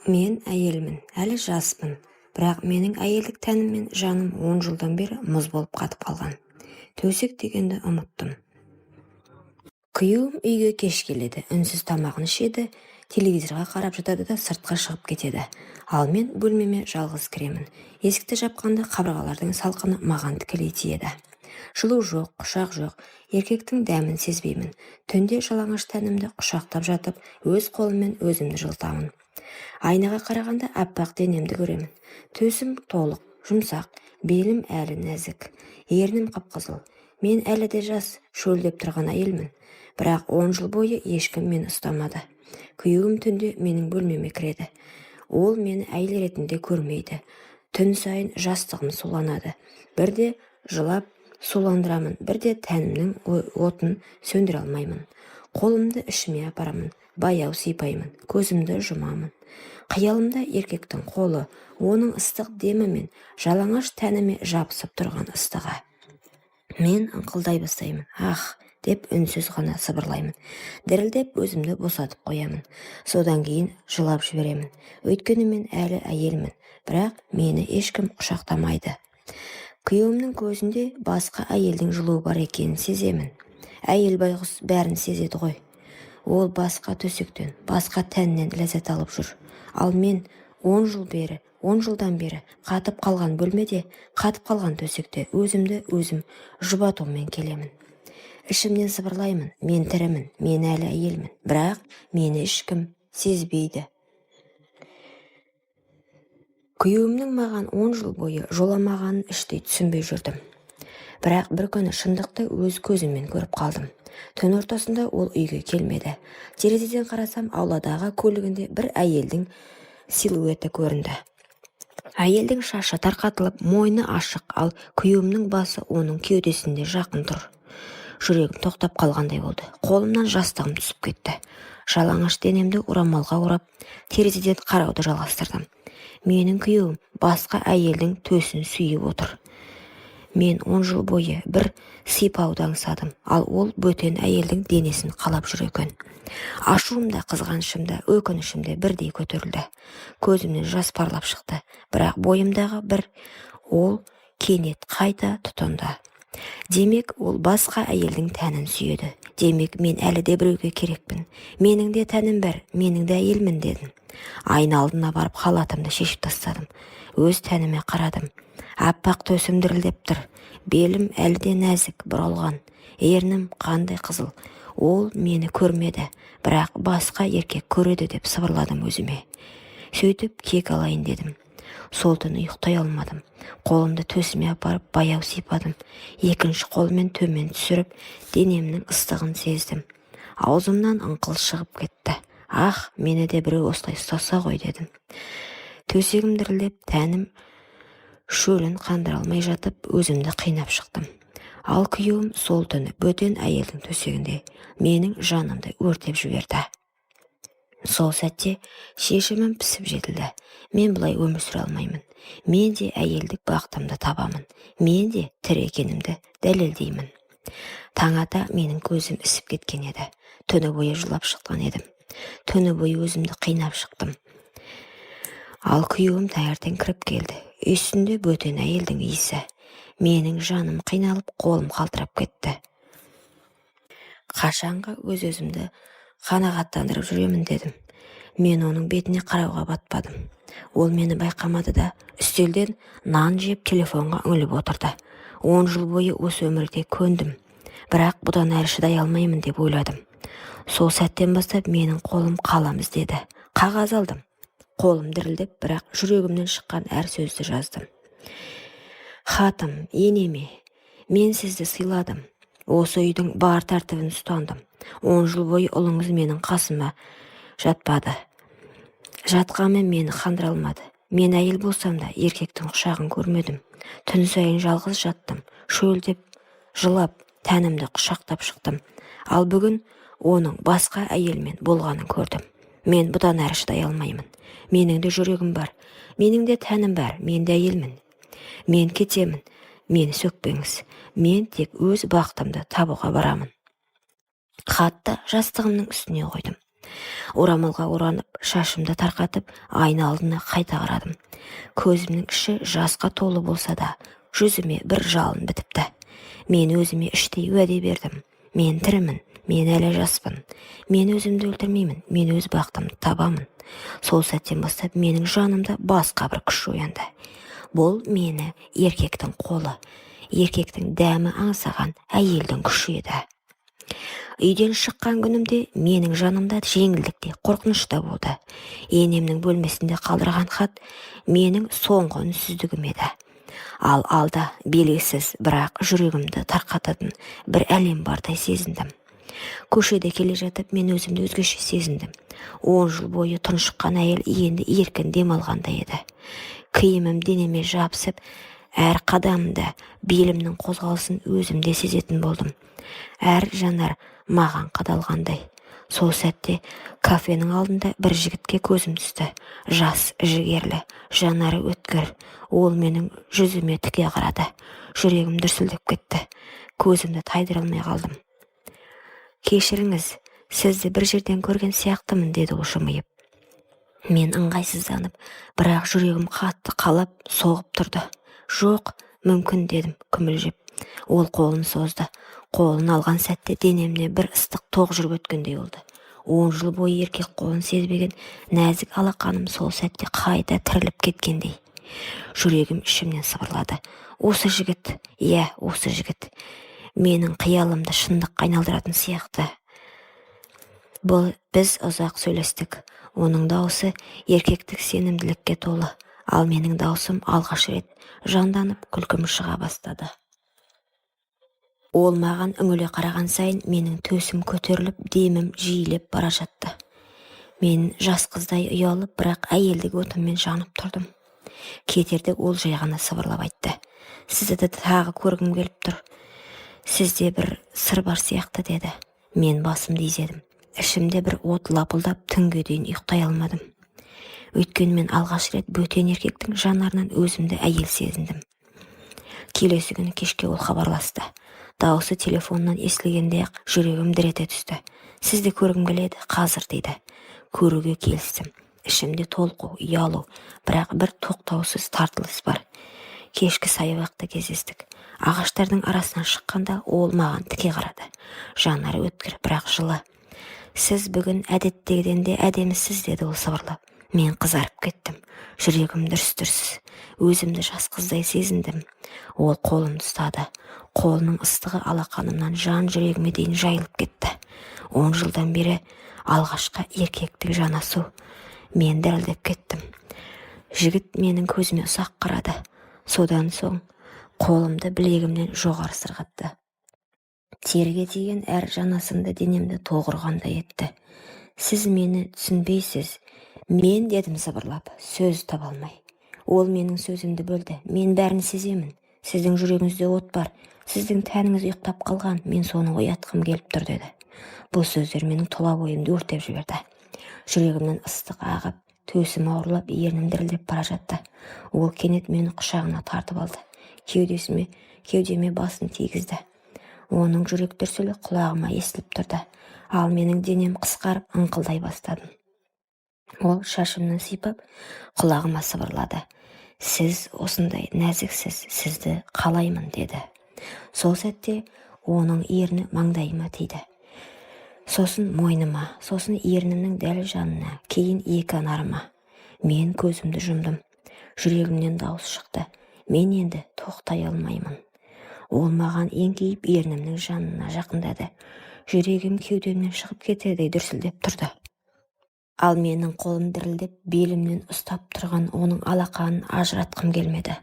Мен әйелмін, әлі жаспын, бірақ менің әйелдік тәнім мен жаным 10 жылдан бері мұз болып қатып қалған. Төсек дегенді ұмыттым. Күйеуім үйге кеш келеді, үнсіз тамағын ішеді, телевизорға қарап жатады да сыртқа шығып кетеді. Ал мен бөлмеме жалғыз кіремін. Есікті жапқанда қабырғалардың салқыны маған тікелей тиеді. Жылу жоқ, құшақ жоқ, еркектің дәмін сезбеймін. Түнде жалаңаш тәнімді құшақтап жатып, өз қолыммен өзімді жылытамын. Айнаға қарағанда аппақ денемді көремін. Төсім толық, жұмсақ, белім әлі нәзік, ернім қып-қызыл. Мен әлі де жас, шөлдеп тұрған әйелмін. Бірақ 10 жыл бойы ешкім мені ұстамады. Күйеуім түнде менің бөлмеме кіреді. Ол мені әйел ретінде көрмейді. Түн сайын жастығым суланады. Бірде жылап суландырамын, бірде тәнімнің отын сөндіре алмаймын. Қолымды ішіме апарамын, баяу сипаймын, көзімді жұмамын. Қиялымда еркектің қолы, оның ыстық демі мен жалаңаш тәніме жабысып тұрған ыстығы. Мен ыңқылдай бастаймын. Ах, деп үнсіз ғана сыбырлаймын. Дірілдеп өзімді босатып қоямын. Содан кейін жылап жіберемін. Өйткені мен әлі әйелмін, бірақ мені ешкім құшақтамайды. Күйеуімнің көзінде басқа әйелдің жылуы бар екенін сеземін. Әйел байғұс бәрін сезеді ғой. Ол басқа төсектен, басқа тәннен ләззат алып жүр. Ал мен 10 жылдан бері қатып қалған бөлмеде, қатып қалған төсекте өзімді өзім жұбатумен келемін. Ішімнен сыбырлаймын, мен тірімін, мен әлі әйелмін, бірақ мені ешкім сезбейді. Күйеуімнің маған 10 жыл бойы жоламағанын іштей түсінбей жүрдім. Бірақ бір күні шындықты өз көзіммен көріп қалдым. Түн ортасында ол үйге келмеді. Терезеден қарасам, ауладағы көлігінде бір әйелдің силуэті көрінді. Әйелдің шашы тарқатылып, мойны ашық, ал күйеуімнің басы оның кеудесінде жақын тұр. Жүрегім тоқтап қалғандай болды. Қолымнан жастығым түсіп кетті. Жалаңаш денемді орамалға орап, терезеден қарауды жалғастырдым. Менің күйеуім басқа әйелдің төсін сүйіп отыр. Мен 10 жыл бойы бір сипауды аңсадым, ал ол бөтен әйелдің денесін қалап жүр екен. Ашуым да, қызғанышым да, өкінішім де бірдей көтерілді. Көзімнен жас парлап шықты, бірақ бойымдағы бір ол кенет қайта тұтанды. Демек, ол басқа әйелдің тәнін сүйеді. Демек, мен әлі де біреуге керекпін. Менің де тәнім бар, менің де әйелмін дедім. Айна алдына барып халатымды шешіп тастадым. Өз тәніме қарадым. Аппақ төсім дірілдеп тұр. Белім әлі де нәзік, бұралған. Ернім қандай қызыл. Ол мені көрмеді, бірақ басқа еркек көреді деп сыбырладым өзіме. Сөйтіп кек алайын дедім. Сол түні ұйықтай алмадым. Қолымды төсіме апарып баяу сипадым. Екінші қолмен төмен түсіріп, денемнің ыстығын сездім. Аузымнан ыңқыл шығып кетті. Ах, мені де біреу осылай ұстаса ғой дедім. Төсегім дірілдеп, тәнім шөлін қандыра алмай жатып, өзімді қинап шықтым. Ал күйеуім сол түні бөтен әйелдің төсегінде менің жанымды өртеп жіберді. Сол сәтте шешімім пісіп жетілді. Мен бұлай өмір сүре алмаймын. Мен де әйелдік бақытымды табамын. Мен де тірі екенімді дәлелдеймін. Таң ата менің көзім ісіп кеткен еді. Түні бойы жылап шыққан едім. Түні бойы өзімді қинап шықтым. Ал күйеуім таңертең кіріп келді. Үстінде бөтен әйелдің иісі. Менің жаным қиналып, қолым қалтырап кетті. Қашанға өз-өзімді қанағаттандырып жүремін дедім. Мен оның бетіне қарауға батпадым. Ол мені байқамады да, үстелден нан жеп телефонға үңіліп отырды. 10 жыл бойы осы өмірде көндім. Бірақ бұдан әрі шыдай алмаймын деп ойладым. Сол сәттен бастап менің қолым қалам іздеді. Қағаз алдым. Қолым дірілдеп, бірақ жүрегімнен шыққан әр сөзді жаздым. Хатым, енеме, мен сізді сыйладым. Осы үйдің бар тәртібін ұстандым. 10 жыл бойы ұлыңыз менің қасыма жатпады. Жатқанмен мені қандыра алмады. Мен әйел болсам да еркектің құшағын көрмедім. Түн сайын жалғыз жаттым. Шөлдеп, жылап, тәнімді құшақтап шықтым. Ал бүгін оның басқа әйелмен болғанын көрдім. Мен бұдан әрі шыдай алмаймын. Менің де жүрегім бар. Менің де тәнім бар. Мен де әйелмін. Мен кетемін. Мені сөкпеңіз. Мен тек өз бақытымды табуға барамын. Хатты жастығымның үстіне қойдым. Орамалға оранып, шашымды тарқатып, айна алдына қайта қарадым. Көзімнің іші жасқа толы болса да, жүзіме бір жалын бітіпті. Мен өзіме іштей уәде бердім. Мен тірімін, мен әлі жаспын. Мен өзімді өлтірмеймін, мен өз бақытымды табамын. Сол сәттен бастап менің жанымда басқа бір күш оянды. Бұл мені еркектің қолы, еркектің дәмі аңсаған әйелдің күші еді. Үйден шыққан күнімде менің жанымда жеңілдік те, қорқыныш та болды. Енемнің бөлмесінде қалдырған хат менің соңғы үнсіздігім еді. Ал алда белгісіз, бірақ жүрегімді тарқататын бір әлем бардай сезіндім. Көшеде келе жатып, мен өзімді өзгеше сезіндім. 10 жыл бойы тұншыққан әйел енді еркін демалғандай еді. Киімім денеме жабысып, әр қадамда белімнің қозғалысын өзімде сезетін болдым. Әр жанар маған қадалғандай. Сол сәтте кафенің алдында бір жігітке көзім түсті. Жас, жігерлі, жанары өткір. Ол менің жүзіме тіке қарады. Жүрегім дүрсілдеп кетті. Көзімді тайдыра алмай қалдым. «Кешіріңіз, сізді бір жерден көрген сияқтымын», деді ол жымиып. Мен ыңғайсызданып, бірақ жүрегім қатты қалап, соғып тұрды. «Жоқ, мүмкін», дедім күмілжіп. Ол қолын созды. Қолын алған сәтте денемне бір ыстық тоқ жүріп өткендей болды. 10 жыл бойы еркек қолын сезбеген нәзік алақаным сол сәтте қайта тіріліп кеткендей. Жүрегім ішімнен сыбырлады. Осы жігіт, осы жігіт. Менің қиялымды шындыққа айналдыратын сияқты. Біз ұзақ сөйлестік. Оның дауысы еркектік сенімділікке толы, ал менің даусым алғаш рет жанданып күлкім шыға бастады. Ол маған үңіле қараған сайын менің төсім көтеріліп, демім жиілеп бара жатты. Мен жас қыздай ұялып, бірақ әйелдік отыммен жанып тұрдым. Кетерде ол жай ғана сыбырлап айтты. «Сізді тағы көргім келіп тұр. Сізде бір сыр бар сияқты», деді. Мен басымды изедім. Ішімде бір от лапылдап, түнге дейін ұйықтай алмадым. Өйткені мен алғаш рет бөтен еркектің жанарынан өзімді әйел сезіндім. Келесі күні кешке ол хабарласты. Дауысы телефоннан естілгенде-ақ жүрегім дір ете түсті. «Сізді көргім келеді, қазір», дейді. Көруге келістім. Ішімде толқу, ұялу, бірақ бір тоқтаусыз тартылыс бар. Кешкі саябақта кездестік. Ағаштардың арасынан шыққанда ол маған тіке қарады. Жанары өткір, бірақ жылы. «Сіз бүгін әдеттегіден де әдемісіз», деді ол сыбырлап. Мен қызарып кеттім. Жүрегім дүрс-дүрс. Өзімді жас қыздай сезіндім. Ол қолымды ұстады. Қолының ыстығы алақанымнан жан жүрегіме дейін жайылып кетті. 10 жылдан бері алғашқы еркектік жанасу. Мен дірілдеп кеттім. Жігіт менің көзіме ұсақ қарады. Содан соң қолымды білегімнен жоғары сырғатты. Теріге тиген әр жанасымды денемді тоғырғандай етті. «Сіз мені түсінбейсіз», мен дедім сыбырлап, сөз таба алмай. Ол менің сөзімді бөлді. «Мен бәрін сеземін. Сіздің жүрегіңізде от бар. Сіздің тәніңіз ұйықтап қалған. Мен соны оятқым келіп тұр», деді. Бұл сөздер менің тұла бойымды өртеп жіберді. Жүрегімнен ыстық ағып, төсім ауырлап, ернім дірілдеп бара жатты. Ол кенет мені құшағына тартып алды. Кеудеме басын тигізді. Оның жүрек дүрсілі құлағыма естіліп тұрды. Ал менің денем қысқарып, ыңқылдай бастадым. Ол шашымнан сипап, құлағыма сыбырлады. «Сіз осындай нәзіксіз, сізді қалаймын», деді. Сол сәтте оның ерні маңдайыма тиді. Сосын мойныма, сосын ернімнің дәл жанына, кейін екі анарыма. Мен көзімді жұмдым. Жүрегімнен дауыс шықты. Мен енді тоқтай алмаймын. Ол маған еңкейіп ернімнің жанына жақындады. Жүрегім кеудемнен шығып кетердей дүрсілдеп тұрды. Ал менің қолым дірілдеп, белімнен ұстап тұрған оның алақанын ажыратқым келмеді.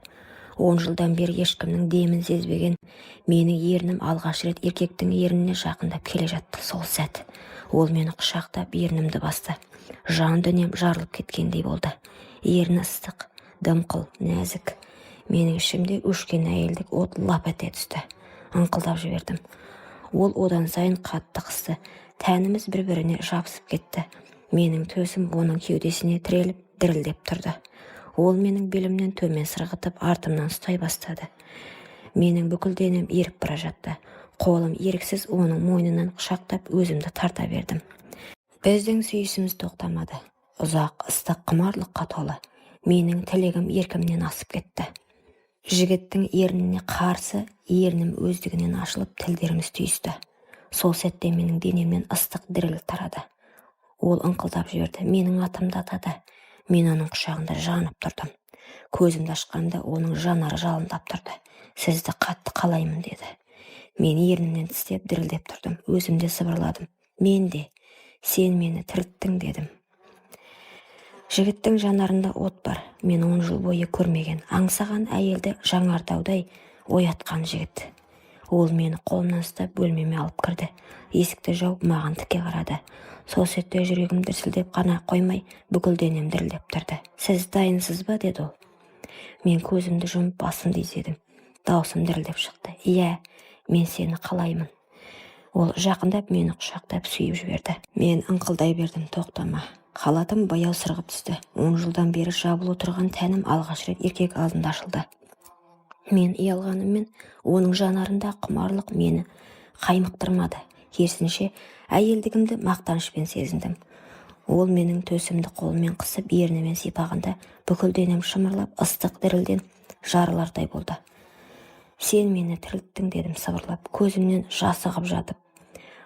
10 жылдан бері ешкімнің демін сезбеген менің ернім алғаш рет еркектің ерніне жақындап келе жатты. Сол сәт ол мені құшақтап ернімді басты. Жан дүнием жарылып кеткендей болды. Ерні ыстық, дымқыл, нәзік. Менің ішімде өшкен әйелдік от лап ете түсті. Ыңқылдап жібердім. Ол одан сайын қатты қысты. Тәніміз бір-біріне жабысып кетті. Менің төсім оның кеудесіне тіреліп, дірілдеп тұрды. Ол менің белімнен төмен сырғытып, артымнан ұстай бастады. Менің бүкіл денем еріп бара жатты. Қолым еріксіз оның мойнынан құшақтап өзімді тарта бердім. Біздің сүйісіміз тоқтамады. Ұзақ, ыстық құмарлыққа толы. Менің тілегім еркімнен асып кетті. Жігіттің ерніне қарсы, ернім өздігінен ашылып, тілдеріміз түйісті. Сол сәтте менің денемнен ыстық діріл тарады. Ол ыңқылдап жіберді. Менің атымды атады. Мен оның құшағында жанып тұрдым. Көзімді ашқанда оның жанары жалындап тұрды. Сізді қатты қалаймын деді. Мен ернімнен тістеп дірілдеп тұрдым. Өзімде сыбырладым. Мен де, сен мені тірілттің дедім. Жігіттің жанарында от бар. Мен 10 жыл бойы көрмеген, аңсаған әйелді жаңартаудай оятқан жігіт. Ол мені қолымнан ұстап бөлмеме алып кірді. Есікті жауып маған тіке қарады. Сол сәтте жүрегім дүрсілдеп қана қоймай, бүкіл денем дірілдеп тұрды. Сіз дайынсыз ба деді ол. Мен көзімді жұмып басымды изедім. Даусым дірілдеп шықты. Иә, мен сені қалаймын. Ол жақындап мені құшақтап сүйіп жіберді. Мен ыңқылдай бердім, тоқтама. Халатым баяу сырғып түсті. 10 жылдан бері жабылып отырған тәнім алғаш рет еркек алдында ашылды. Мен ұялғаныммен оның жанарында құмарлық мені қаймықтырмады. Керісінше әйелдігімді мақтанышпен сезіндім. Ол менің төсімді қолымен қысып, ернімен сипағанда бүкіл денем шымырлап, ыстық дірілден жарылардай болды. Сен мені тірілттің дедім сыбырлап, көзімнен жас ағып жатып.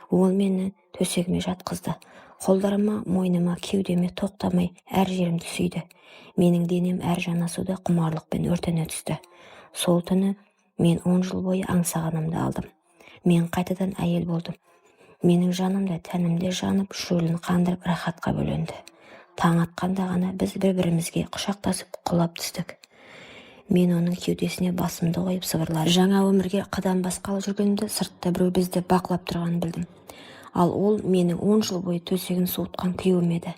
Ол мені төсегіме жатқызды. Қолдарыма, мойныма, кеудеме тоқтамай әр жерімді сүйді. Менің денем әр жанасуда құмарлықпен өртене түсті. Сол түні мен 10 жыл бойы аңсағанымды алдым. Мен қайтадан әйел болдым. Менің жанымда, тәнімде жанып, шөлін қандырып, рахатқа бөленді. Таң атқанда ғана біз бір-бірімізге құшақтасып құлап түстік. Мен оның кеудесіне басымды қойып сыбырладым. Жаңа өмірге қадам басқалы жүргенімде сыртта біреу бізді бақылап тұрғанын білдім. Ал ол менің 10 жыл бойы төсегін суытқан күйеуім еді.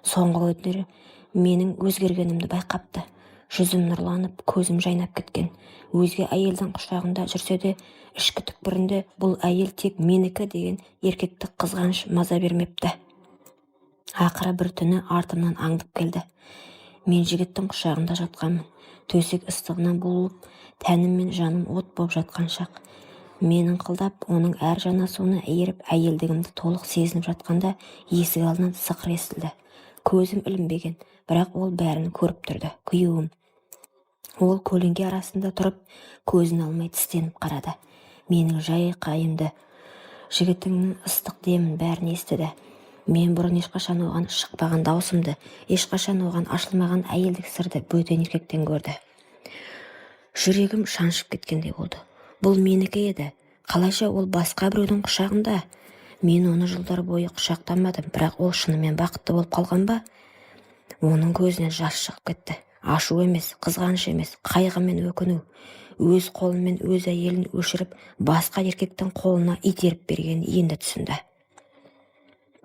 Соңғы күндері менің өзгергенімді байқапты. Жүзім нұрланып, көзім жайнап кеткен. Өзге әйелдің құшағында жүрсе де, ішкі түкпірінде бұл әйел тек менікі деген еркектік қызғаныш маза бермепті. Ақыры бір түні артымнан аңдып келді. Мен жігіттің құшағында жатқанмын. Төсек ыстығынан буылып, тәнім мен жаным от боп жатқан шақ. Мен ыңқылдап, оның әр жанасуына еріп, әйелдігімді толық сезініп жатқанда, есік алдынан сықыр естілді. Көзім ілінбеген, бірақ ол бәрін көріп тұрды. Күйеуім. Ол көлеңке арасында тұрып, көзін алмай тістеніп қарады. Менің жай қайымды, жігітіңнің ыстық демін бәрін естіді. Мен бұрын ешқашан оған шықпаған даусымды, ешқашан оған ашылмаған әйелдік сырды бөтен еркектен көрді. Жүрегім шаншып кеткендей болды. Бұл менікі еді. Қалайша ол басқа біреудің құшағында? Мен оны жылдар бойы құшақтамадым, бірақ ол шынымен бақытты болып қалған ба? Оның көзінен жас шығып кетті. Ашу емес, қызғаныш емес, қайғы мен өкіну. Өз қолымен өз әйелін өшіріп, басқа еркектің қолына итеріп берген енді түсінді.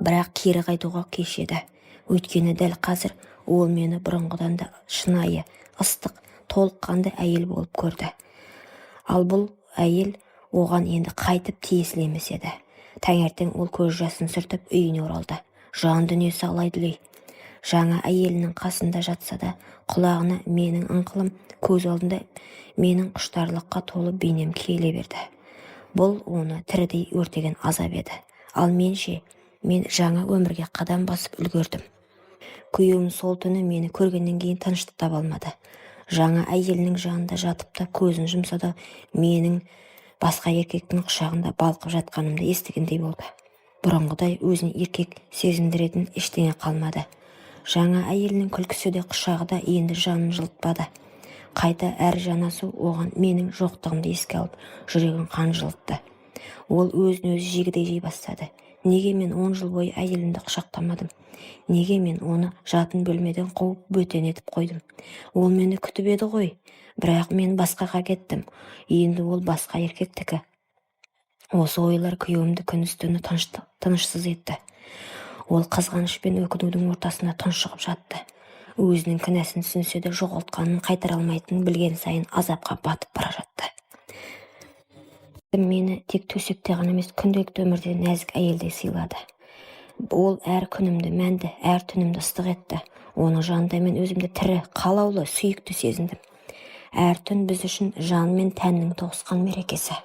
Бірақ кері қайтуға кеш еді. Өйткені дәл қазір ол мені бұрынғыдан да шынайы, ыстық, толыққанды әйел болып көрді. Ал бұл әйел оған енді қайтып тиесілі емес еді. Таңертең ол көз жасын сүртіп үйіне оралды. Жан дүниесі алай-дүлей. Жаңа әйелінің қасында жатса да, құлағына менің ыңқылым, көз алдында менің құштарлыққа толы бейнем келе берді. Бұл оны тірідей өртеген азап еді. Ал мен жаңа өмірге қадам басып үлгердім. Күйеуім сол түні мені көргеннен кейін тыныштық таба алмады. Жаңа әйелінің жанында жатып та көзін жұмса да, менің басқа еркектің құшағында балқып жатқанымды естігендей болды. Бұрынғыдай өзін еркек сезіндіретін ештеңе қалмады. Жаңа әйелінің күлкісі де құшағы да енді жанын жылытпады. Қайта әр жанасу оған менің жоқтығымды еске алып, жүрегін қан жылытты. Ол өзін өзі жегідей жей бастады. Неге мен 10 жыл бойы әйелімді құшақтамадым? Неге мен оны жатын бөлмеден қуып бөтен етіп қойдым? Ол мені күтіп еді ғой, бірақ мен басқаға кеттім. Енді ол басқа еркектікі. Осы ойлар күйеуімді күндіз-түні тынышсыз етті. Ол қызғаныш пен өкінудің ортасына тұншығып жатты. Өзінің кінәсін түсінсе де жоғалтқанын қайтара алмайтынын білген сайын азапқа батып бара жатты. Мені тек төсекте ғана емес, күнделікті өмірде нәзік әйелдей сыйлады. Ол әр күнімді мәнді, әр түнімді ыстық етті. Оның жанында мен өзімді тірі, қалаулы, сүйікті сезіндім. Әр түн біз үшін жан мен тәннің тоғысқан мерекесі.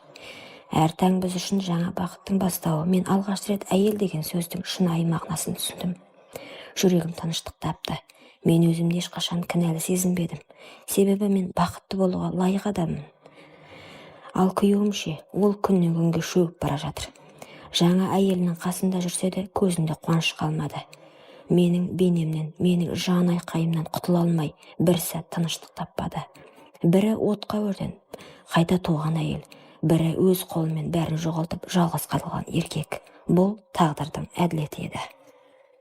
Әр таң біз үшін жаңа бақыттың бастауы. Мен алғаш рет әйел деген сөздің шынайы мағынасын түсіндім. Жүрегім тыныштық тапты. Мен өзімді ешқашан кінәлі сезінбедім. Себебі мен бақытты болуға лайық адаммын. Ал күйеуім ше, ол күннен күнге шөгіп бара жатыр. Жаңа әйелінің қасында жүрсе де көзінде қуаныш қалмады. Менің бейнемнен, менің жан айқайымнан құтыла алмай, бір сәт тыныштық таппады. Бірі отқа өртеніп қайта туған әйел, бірі өз қолымен бәрін жоғалтып жалғыз қалған еркек. Бұл тағдырдың әділеті еді.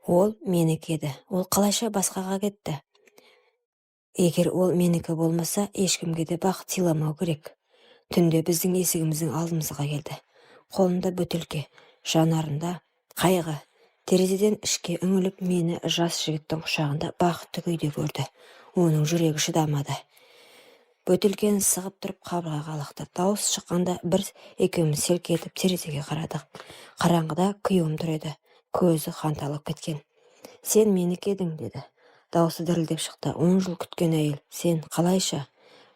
Ол менікі еді. Ол қалайша басқаға кетті? Егер ол менікі болмаса, ешкімге де бақыт сыйламау керек. Түнде біздің есігіміздің алдымызға келді. Қолында бөтелке, жанарында қайғы. Терезеден ішке үңіліп, мені жас жігіттің құшағында бақытты күйде көрді. Оның жүрегі шыдамады. Бөтелкені сығып тұрып қабырғаға лақты. Дауыс шыққанда бір екеуміз селк етіп терезеге қарадық. Қараңғыда күйеуім тұр еді. Көзі қанталап кеткен. Сен менікі едің, деді. Дауысы дірілдеп шықты. 10 жыл күткен әйел. Сен қалайша?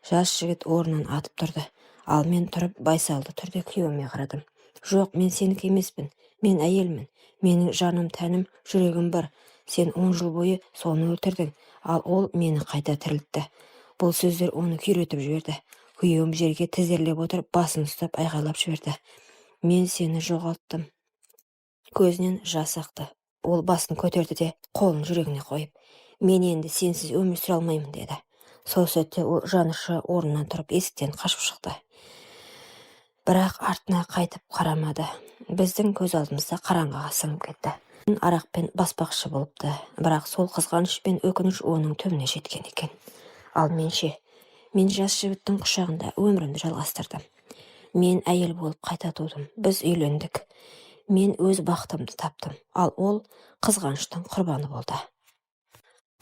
Жас жігіт орнынан атып тұрды. Ал мен тұрып байсалды түрде күйеуіме қарадым. Жоқ, мен сенікі емеспін. Мен әйелмін. Менің жаным, тәнім, жүрегім бар. Сен 10 жыл бойы соны өлтірдің, ал ол мені қайта тірілтті. Бұл сөздер оны күйретіп жіберді. Күйеуім жерге тізерлеп отырып, басын ұстап айғайлап жіберді. Мен сені жоғалттым. Көзінен жас ақты. Ол басын көтерді де қолын жүрегіне қойып, мен енді сенсіз өмір сүре алмаймын, деді. Сол сәтте ол жанұшыра орнынан тұрып есіктен қашып шықты. Бірақ артына қайтып қарамады. Біздің көз алдымызда қараңғыға сіңіп кетті. Арақпен баспақшы болыпты, бірақ сол қызғаныш пен өкініш оның түбіне жеткен екен. Ал менше, мен жас жігіттің құшағында өмірімді жалғастырдым. Мен әйел болып қайта тудым. Біз үйлендік. Мен өз бақытымды таптым, ал ол қызғаныштың құрбаны болды.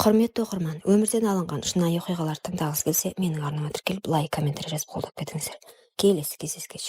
Құрметті оқырман, өмірден алынған шынайы оқиғалар тыңдағыңыз келсе, менің арнама тіркеліп лайк, комментарий жазып қолдап кетіңіздер. Келесі кездескенше.